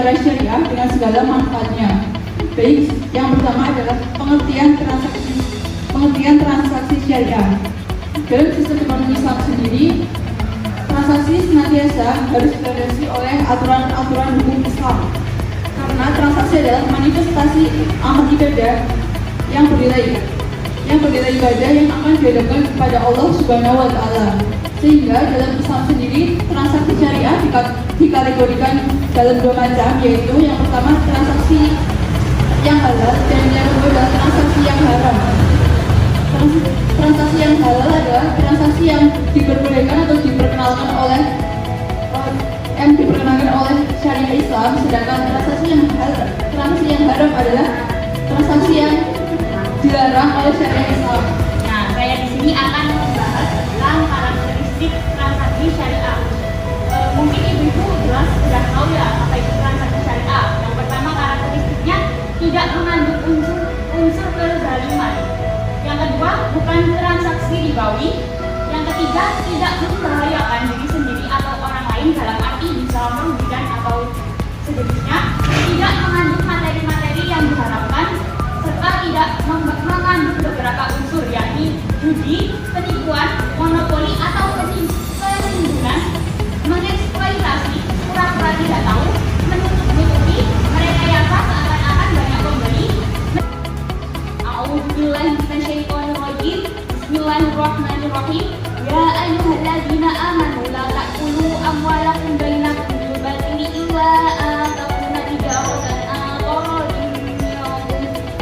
secara syariah dengan segala manfaatnya. Baik, yang pertama adalah pengertian transaksi syariah. Dalam sistem ekonomi Islam sendiri, transaksi senantiasa harus dilandasi oleh aturan-aturan hukum Islam. Karena transaksi adalah manifestasi amal ibadah yang bernilai ibadah yang akan dihadapkan kepada Allah Subhanahu wa Ta'ala. Sehingga dalam Islam sendiri, transaksi syariah dikategorikan dalam dua macam, yaitu yang pertama transaksi yang halal dan yang kedua adalah transaksi yang haram. Transaksi yang halal adalah transaksi yang diperbolehkan atau diperkenalkan oleh syariah Islam, sedangkan transaksi yang haram adalah transaksi yang dilarang oleh syariah Islam. Nah, saya di sini akan membahas tentang karakteristik transaksi syariah. Mungkin ibu-ibu jelas sudah tahu ya apa itu transaksi syariah. Yang pertama karakteristiknya tidak mengandung unsur kezaliman. Yang kedua bukan transaksi ribawi. Yang ketiga tidak membahayakan diri sendiri atau orang lain dalam arti bisa merugikan atau sejenisnya. Tidak mengandung materi-materi yang diharapkan serta tidak mengandung beberapa unsur yakni judi, penipuan, monopoli atau penimbunan, mengeksploitasi, pura-pura tidak tahu, menutup-nutupi, merekayasa seakan-akan banyak pembeli. A'udzubillahiminasyaitonirrajim. Bismillahirrahmanirrahim. Ya ayyuhalladzina amanu la ta'kulu amwalakum bainakum bil batili illa an takuna tijaratan an taradin minkum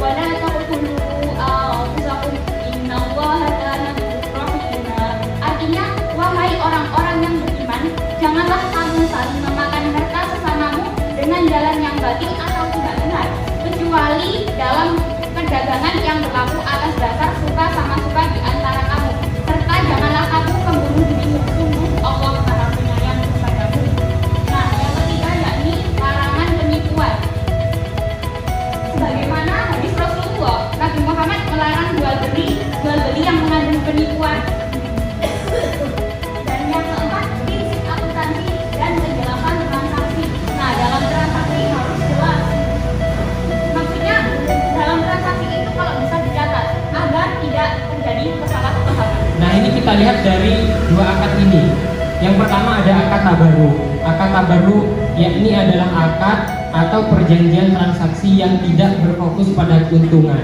wa la taqtulu anfusakum innallaha kana bikum rahima. Artinya, wahai orang-orang yang beriman, janganlah kamu saling memakan harta sesamamu dengan jalan yang batil atau tidak benar, kecuali dalam perdagangan yang berlaku atas dasar suka sama suka di antara kamu. Serta janganlah kamu membunuh dirimu, sungguh Allah Maha Penyayang kepadamu. Nah, yang ketiga yakni larangan penipuan. Sebagaimana hadis Rasulullah, Nabi Muhammad melarang jual beli yang mengandung penipuan. Dan yang keempat, prinsip akuntansi dan kejelasan transaksi. Nah, dalam transaksi harus jelas. Maksudnya dalam transaksi itu kalau bisa dicatat agar tidak terjadi kesalahpahaman. Nah, ini kita lihat dari dua akad ini. Yang pertama ada akad tabaru. Akad tabaru yakni adalah akad atau perjanjian transaksi yang tidak berfokus pada keuntungan.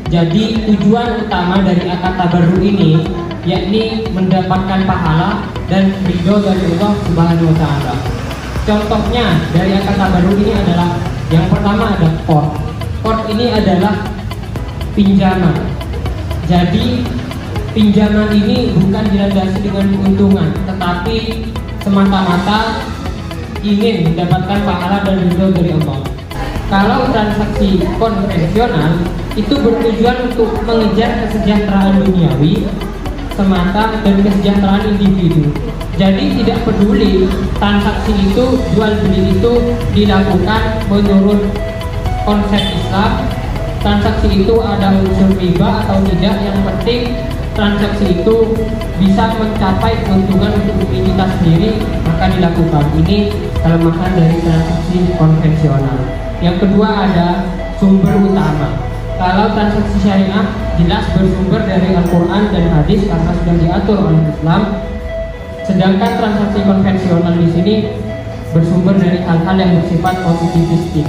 Jadi tujuan utama dari akad tabaru ini yakni mendapatkan pahala dan ridho dari Allah Subhanahu wa Ta'ala. Contohnya dari akad tabaru ini adalah yang pertama ada qard. Qard ini adalah pinjaman. Jadi pinjaman ini bukan dilandasi dengan keuntungan, tetapi semata-mata ingin mendapatkan pahala dan ridho dari Allah. Kalau transaksi konvensional itu bertujuan untuk mengejar kesejahteraan duniawi semata dan kesejahteraan individu. Jadi tidak peduli transaksi itu, jual beli itu dilakukan menurut konsep Islam, transaksi itu ada unsur riba atau tidak, yang penting transaksi itu bisa mencapai keuntungan untuk diri kita sendiri, maka dilakukan. Ini kelemahan dari transaksi konvensional. Yang kedua ada sumber utama. Kalau transaksi syariah jelas bersumber dari Al-Quran dan hadis karena sudah diatur oleh Islam. Sedangkan transaksi konvensional di sini bersumber dari hal-hal yang bersifat positivistik.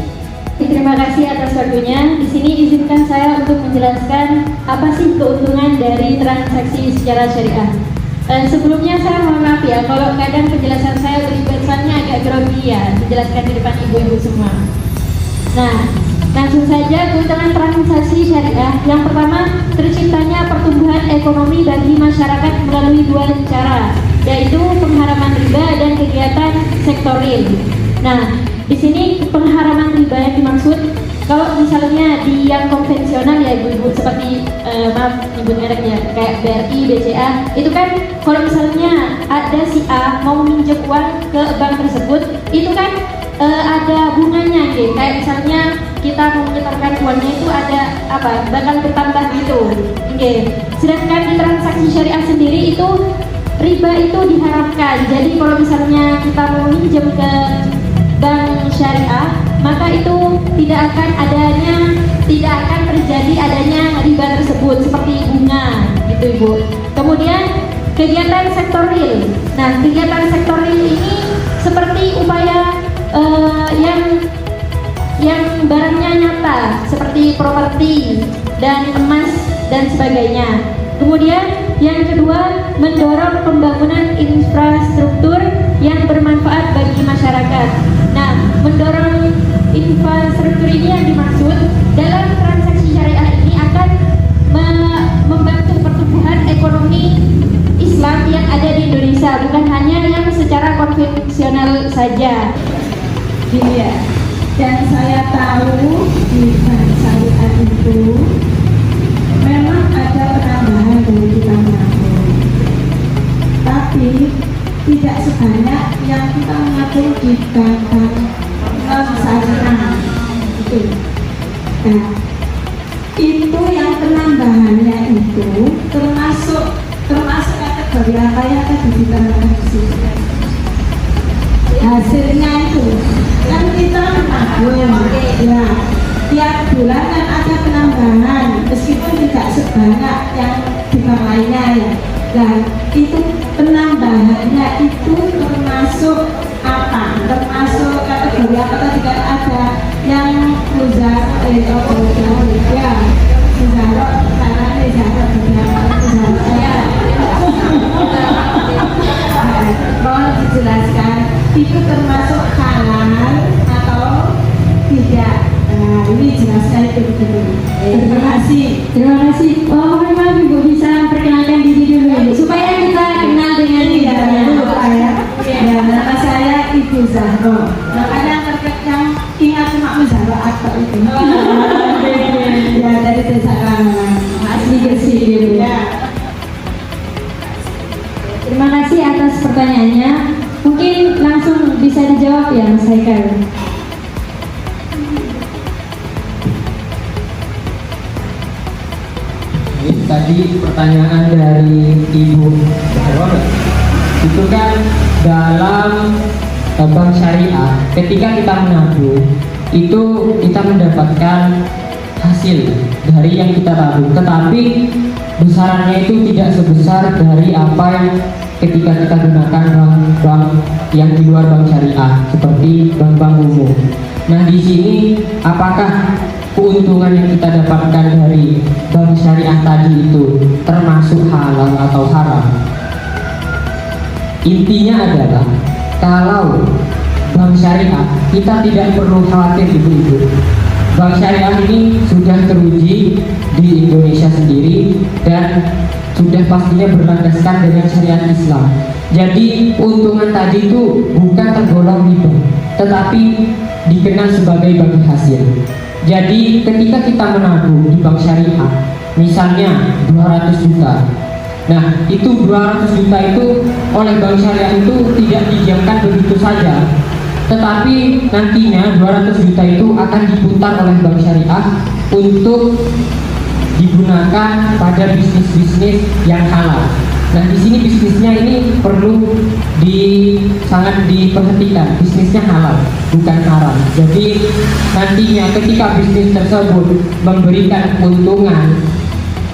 Terima kasih atas waktunya. Di sini izinkan saya untuk menjelaskan apa sih keuntungan dari transaksi secara syariah. Sebelumnya saya mohon maaf ya kalau kadang penjelasan saya beribasannya agak grogi ya, dijelaskan di depan ibu-ibu semua. Nah, langsung saja keuntungan transaksi syariah. Yang pertama, terciptanya pertumbuhan ekonomi bagi masyarakat melalui dua cara, yaitu pengharaman riba dan kegiatan sektor real. Nah, di sini pengharaman riba yang dimaksud kalau misalnya di yang konvensional ya ibu-ibu seperti maaf nyebut merek ya kayak BRI, BCA itu kan kalau misalnya ada si A mau meminjam uang ke bank tersebut itu kan ada bunganya gitu. Kayak misalnya kita mau menyetorkan uangnya itu ada apa bakal bertambah gitu. Okay. Sedangkan di transaksi syariah sendiri itu riba itu diharapkan. Jadi kalau misalnya kita mau minjem ke bank syariah maka itu tidak akan terjadi adanya riba tersebut seperti bunga gitu Ibu. Kemudian kegiatan sektor real. Nah, kegiatan sektor real ini seperti upaya yang barangnya nyata seperti properti dan emas dan sebagainya. Kemudian yang kedua, mendorong pembangunan infrastruktur yang bermanfaat bagi masyarakat. Nah, mendorong infrastruktur ini yang dimaksud dalam transaksi syariah ini akan membantu pertumbuhan ekonomi Islam yang ada di Indonesia, bukan hanya yang secara konvensional saja. Iya, dan saya tahu di bank syariah itu memang ada penambahan dari kita menabung, tapi tidak sebanyak yang kita menabung di bank syariah itu. Nah, itu yang penambahannya itu termasuk kategori apa yang tadi diterangkan di sini. Hasilnya itu kan kita menabung, ya tiap bulan kan ada penambahan meskipun tidak sebanyak yang di bank lainnya ya. Dan itu penambahannya itu termasuk apa? Termasuk kategori apa tadi kan ada yang muzaro ya muzaro karena muzaro ya. Mohon dijelaskan itu termasuk halal atau tidak? Nah, ini jelaskan itu dulu. Terima kasih. Terima kasih. Mohon maaf Ibu, bisa perkenalkan diri dulu Ibu, supaya kita kenal dengan ya. Ya, nama saya Ibu Zahro. Makanya yang ingat cuma Zahro aktor itu. Ya, dari desa Kalangan. Asli bersih ya. Terima kasih atas pertanyaannya. Mungkin langsung bisa dijawab ya Mas Haikal. Tadi pertanyaan dari Ibu Zahro, itu kan dalam bank syariah ketika kita menabung itu kita mendapatkan hasil dari yang kita tabung, tetapi besarannya itu tidak sebesar dari apa yang ketika kita gunakan bank yang di luar bank syariah seperti bank-bank umum. Nah, di sini apakah keuntungan yang kita dapatkan dari bank syariah tadi itu termasuk halal atau haram? Intinya adalah kalau bank syariah kita tidak perlu khawatir ibu-ibu. Bank syariah ini sudah teruji di Indonesia sendiri dan sudah pastinya berlandaskan dengan syariat Islam. Jadi keuntungan tadi itu bukan tergolong riba, tetapi dikenal sebagai bagi hasil. Jadi ketika kita menabung di bank syariah, misalnya 200 juta. Nah, itu 200 juta itu oleh bank syariah itu tidak didiamkan begitu saja, tetapi nantinya 200 juta itu akan diputar oleh bank syariah untuk digunakan pada bisnis-bisnis yang halal. Nah, di sini bisnisnya ini perlu sangat diperhatikan, bisnisnya halal, bukan haram. Jadi nantinya ketika bisnis tersebut memberikan keuntungan,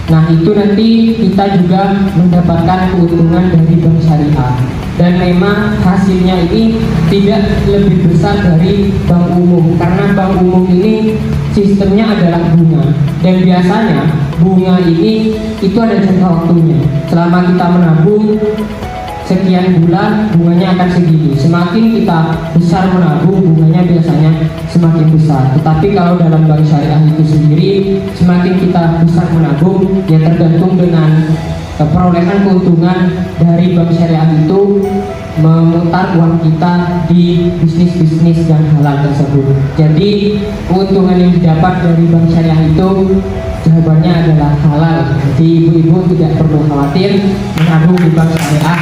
nah itu nanti kita juga mendapatkan keuntungan dari bank syariah. Dan memang hasilnya ini tidak lebih besar dari bank umum, karena bank umum ini sistemnya adalah bunga, dan biasanya bunga ini itu ada jangka waktunya. Selama kita menabung sekian bulan, bunganya akan segini. Semakin kita besar menabung, bunganya biasanya semakin besar. Tetapi kalau dalam bank syariah itu sendiri, semakin kita besar menabung, ya tergantung dengan perolehan keuntungan dari bank syariah itu memutar uang kita di bisnis-bisnis yang halal tersebut. Jadi keuntungan yang didapat dari bank syariah itu jawabannya adalah halal. Jadi ibu-ibu tidak perlu khawatir menabung di bank syariah.